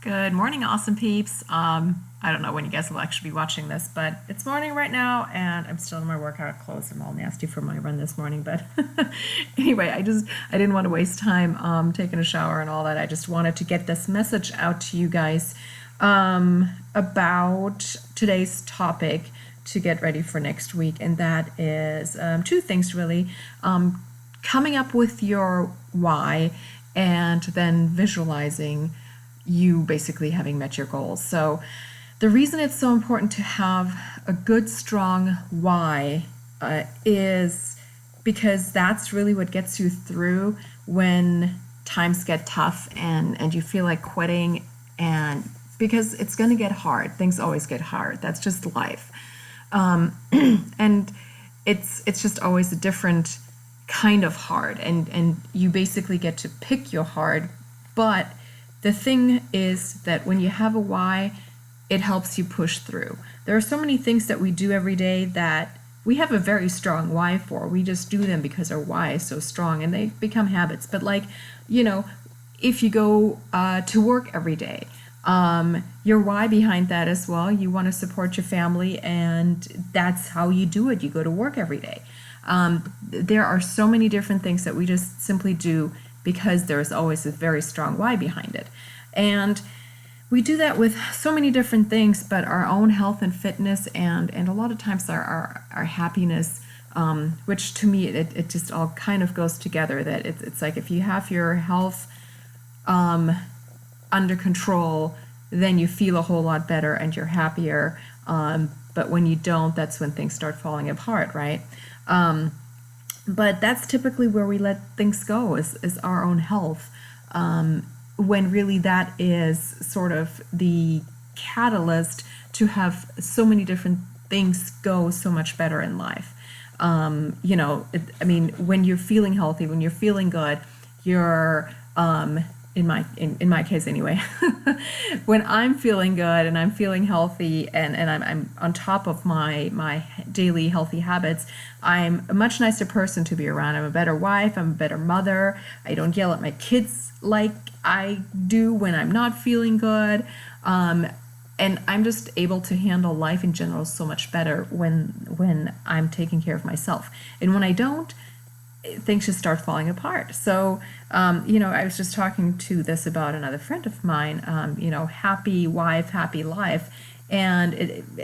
Good morning, awesome peeps. I don't know when you guys will actually be watching this, but it's morning right now, and I'm still in my workout clothes. I'm all nasty from my run this morning, but anyway, I didn't want to waste time taking a shower and all that. I just wanted to get this message out to you guys about today's topic to get ready for next week, and that is two things really: coming up with your why, and then visualizing you basically having met your goals. So the reason it's so important to have a good, strong why is because that's really what gets you through when times get tough and you feel like quitting, and because it's going to get hard. Things always get hard. That's just life. And it's just always a different kind of hard, and you basically get to pick your hard. But the thing is that when you have a why, it helps you push through. There are so many things that we do every day that we have a very strong why for. We just do them because our why is so strong, and they become habits. But if you go to work every day, your why behind that as well, you want to support your family, and that's how you do it. You go to work every day. There are so many different things that we just simply do because there's always a very strong why behind it. And we do that with so many different things, but our own health and fitness, and a lot of times our happiness, which to me, it just all kind of goes together. That it's like if you have your health under control, then you feel a whole lot better and you're happier. But when you don't, that's when things start falling apart, right? But that's typically where we let things go, is our own health, when really that is sort of the catalyst to have so many different things go so much better in life. When you're feeling healthy, when you're feeling good, you're in my case anyway, when I'm feeling good and I'm feeling healthy, and I'm on top of my daily healthy habits, I'm a much nicer person to be around. I'm a better wife, I'm a better mother. I don't yell at my kids like I do when I'm not feeling good. And I'm just able to handle life in general so much better when I'm taking care of myself. And when I don't, things just start falling apart. So, I was just talking to this about another friend of mine, happy wife, happy life. And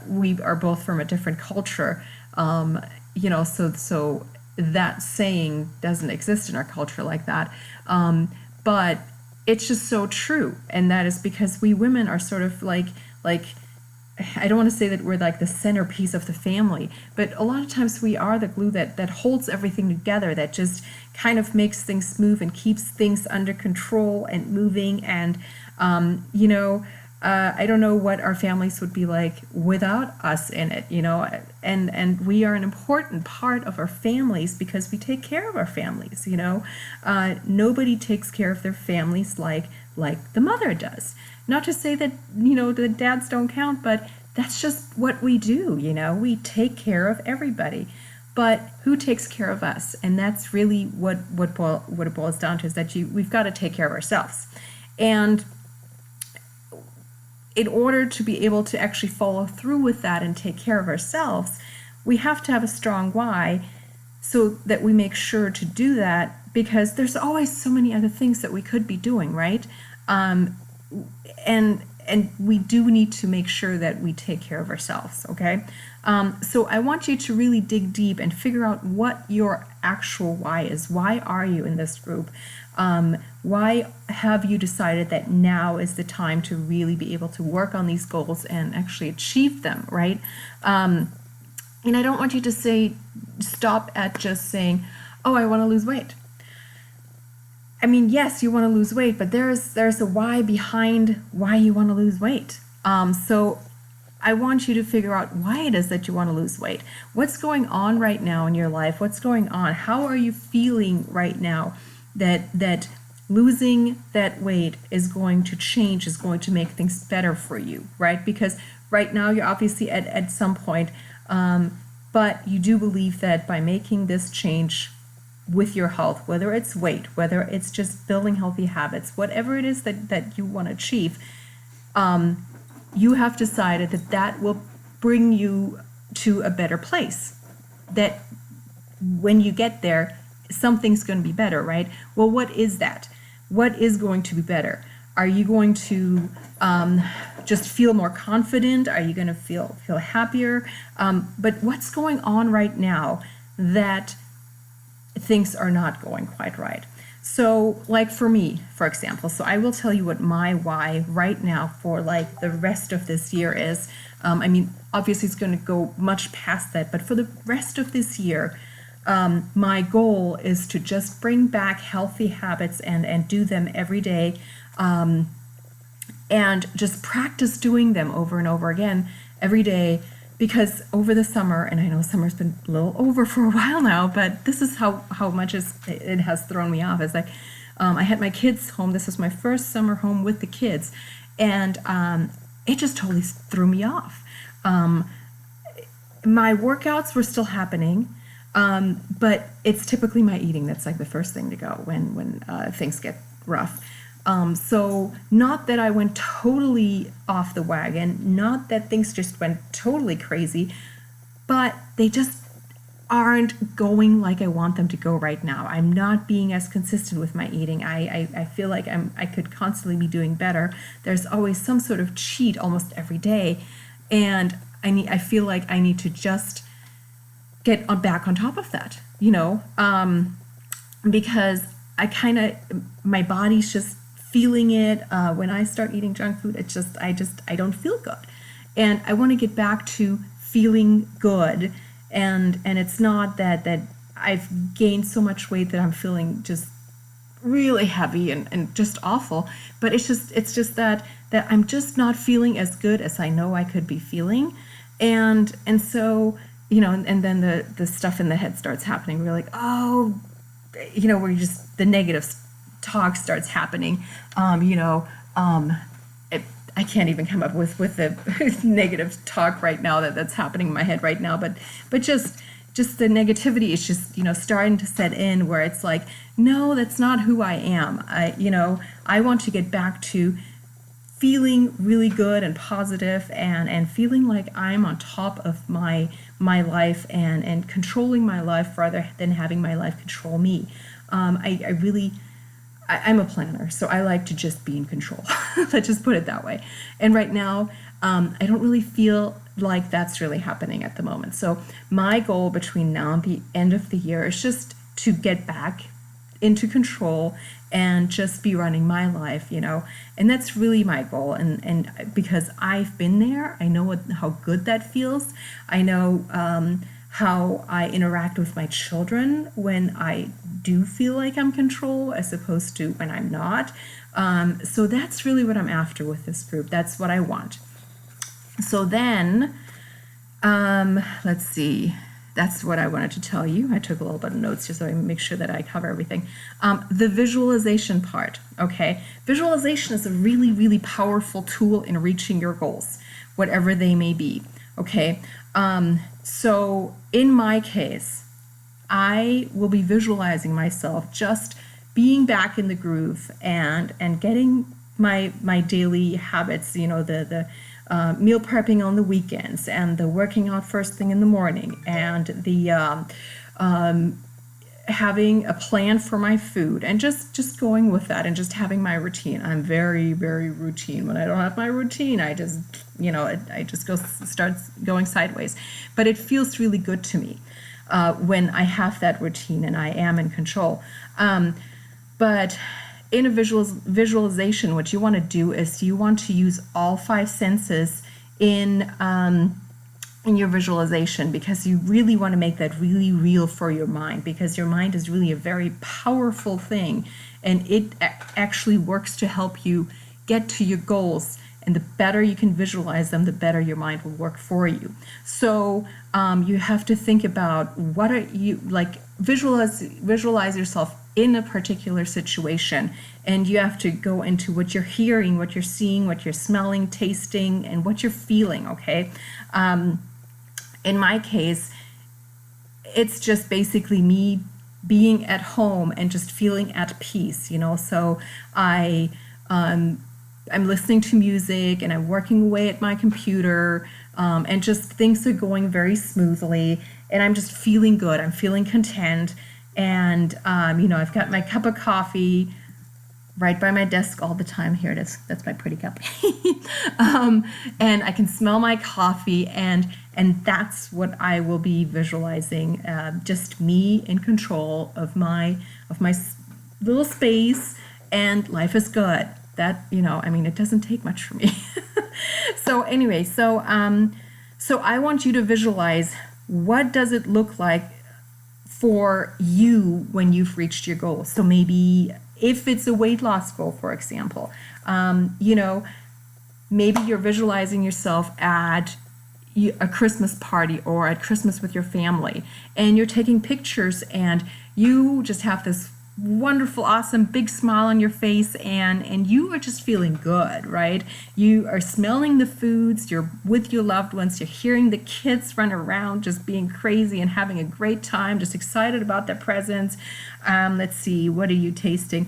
we are both from a different culture. So that saying doesn't exist in our culture like that. But it's just so true. And that is because we women are sort of like, I don't want to say that we're like the centerpiece of the family, but a lot of times we are the glue that holds everything together, that just kind of makes things move and keeps things under control and moving. And, I don't know what our families would be like without us in it, and we are an important part of our families because we take care of our families, nobody takes care of their families like the mother does. Not to say that, the dads don't count, but that's just what we do, we take care of everybody. But who takes care of us? And that's really what it boils down to, is that we've got to take care of ourselves. And in order to be able to actually follow through with that and take care of ourselves, we have to have a strong why, so that we make sure to do that, because there's always so many other things that we could be doing, right? And we do need to make sure that we take care of ourselves, okay? So I want you to really dig deep and figure out what your actual why is. Why are you in this group? Why have you decided that now is the time to really be able to work on these goals and actually achieve them, right? And I don't want you to stop at just saying, oh, I want to lose weight. I mean, yes, you want to lose weight, but there's a why behind why you want to lose weight. So I want you to figure out why it is that you want to lose weight. What's going on right now in your life? What's going on? How are you feeling right now that losing that weight is going to change, is going to make things better for you, right? Because right now you're obviously at some point, but you do believe that by making this change, with your health, whether it's weight, whether it's just building healthy habits, whatever it is that you want to achieve, you have decided that that will bring you to a better place. That when you get there, something's going to be better, right? Well, what is that? What is going to be better? Are you going to just feel more confident? Are you going to feel happier? But what's going on right now that things are not going quite right? So like for me, for example, so I will tell you what my why right now for like the rest of this year is. I mean, obviously it's going to go much past that, but for the rest of this year, my goal is to just bring back healthy habits and do them every day, and just practice doing them over and over again every day. Because over the summer, and I know summer's been a little over for a while now, but this is how much it has thrown me off. It's like I had my kids home. This was my first summer home with the kids, and it just totally threw me off. My workouts were still happening, but it's typically my eating that's like the first thing to go when things get rough. So not that I went totally off the wagon, not that things just went totally crazy, but they just aren't going like I want them to go right now. I'm not being as consistent with my eating. I feel like I could constantly be doing better. There's always some sort of cheat almost every day, and I feel like I need to just get back on top of that, because my body's just feeling it. When I start eating junk food, I don't feel good, and I want to get back to feeling good. And it's not that I've gained so much weight that I'm feeling just really heavy and just awful, but it's just that I'm just not feeling as good as I know I could be feeling, and so and then the stuff in the head starts happening. We're like, oh, where you just the negative talk starts happening. I can't even come up with the negative talk right now that's happening in my head right now, but just the negativity is just starting to set in, where it's like, no, that's not who I am. I want to get back to feeling really good and positive, and feeling like I'm on top of my life and controlling my life rather than having my life control me. I'm a planner, so I like to just be in control. Let's just put it that way. And right now, I don't really feel like that's really happening at the moment. So my goal between now and the end of the year is just to get back into control and just be running my life, and that's really my goal. And because I've been there, I know how good that feels. I know how I interact with my children when I do feel like I'm in control as opposed to when I'm not. So that's really what I'm after with this group. That's what I want. So then, let's see. That's what I wanted to tell you. I took a little bit of notes just so I make sure that I cover everything. The visualization part, okay? Visualization is a really, really powerful tool in reaching your goals, whatever they may be, okay? So in my case, I will be visualizing myself just being back in the groove and getting my daily habits, the meal prepping on the weekends, and the working out first thing in the morning, and the having a plan for my food, and just going with that, and just having my routine. I'm very, very routine. When I don't have my routine, I just start going sideways. But it feels really good to me when I have that routine and I am in control. But in a visualization, what you want to do is you want to use all 5 senses in your visualization, because you really want to make that really real for your mind, because your mind is really a very powerful thing, and it actually works to help you get to your goals. And the better you can visualize them, the better your mind will work for you. So you have to think about what are you like. Visualize yourself in a particular situation, and you have to go into what you're hearing, what you're seeing, what you're smelling, tasting, and what you're feeling. Okay. In my case, it's just basically me being at home and just feeling at peace, you know. So I'm listening to music and I'm working away at my computer, and just things are going very smoothly, and I'm just feeling good. I'm feeling content, and you know, I've got my cup of coffee right by my desk all the time. Here it is. That's my pretty cup. And I can smell my coffee, and that's what I will be visualizing. Just me in control of my little space, and life is good. That, you know, I mean, it doesn't take much for me. So anyway, so I want you to visualize, what does it look like for you when you've reached your goal. So maybe if it's a weight loss goal, for example, you know, maybe you're visualizing yourself at a Christmas party or at Christmas with your family, and you're taking pictures, and you just have this wonderful, awesome, big smile on your face, and you are just feeling good, right? You are smelling the foods, you're with your loved ones, you're hearing the kids run around just being crazy and having a great time, just excited about their presents. Let's see, what are you tasting?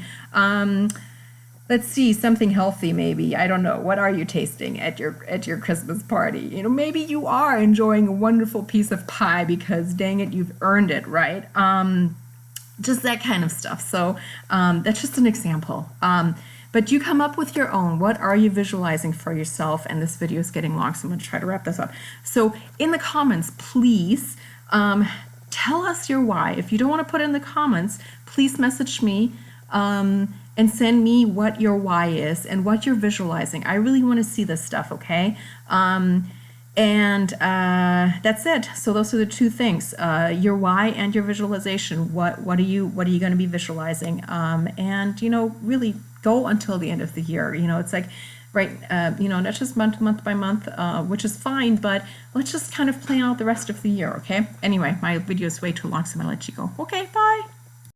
Let's see, something healthy maybe. I don't know. What are you tasting at your Christmas party? You know, maybe you are enjoying a wonderful piece of pie because, dang it, you've earned it, right? Just that kind of stuff. So that's just an example. But you come up with your own. What are you visualizing for yourself? And this video is getting long, so I'm going to try to wrap this up. So in the comments, please tell us your why. If you don't want to put it in the comments, please message me and send me what your why is and what you're visualizing. I really want to see this stuff, okay? And that's it. So those are the two things: your why and your visualization. What are you going to be visualizing? And you know, really go until the end of the year. You know, it's like, right? You know, not just month by month, which is fine, but let's just kind of plan out the rest of the year. Okay. Anyway, my video is way too long, so I'm gonna let you go. Okay. Bye.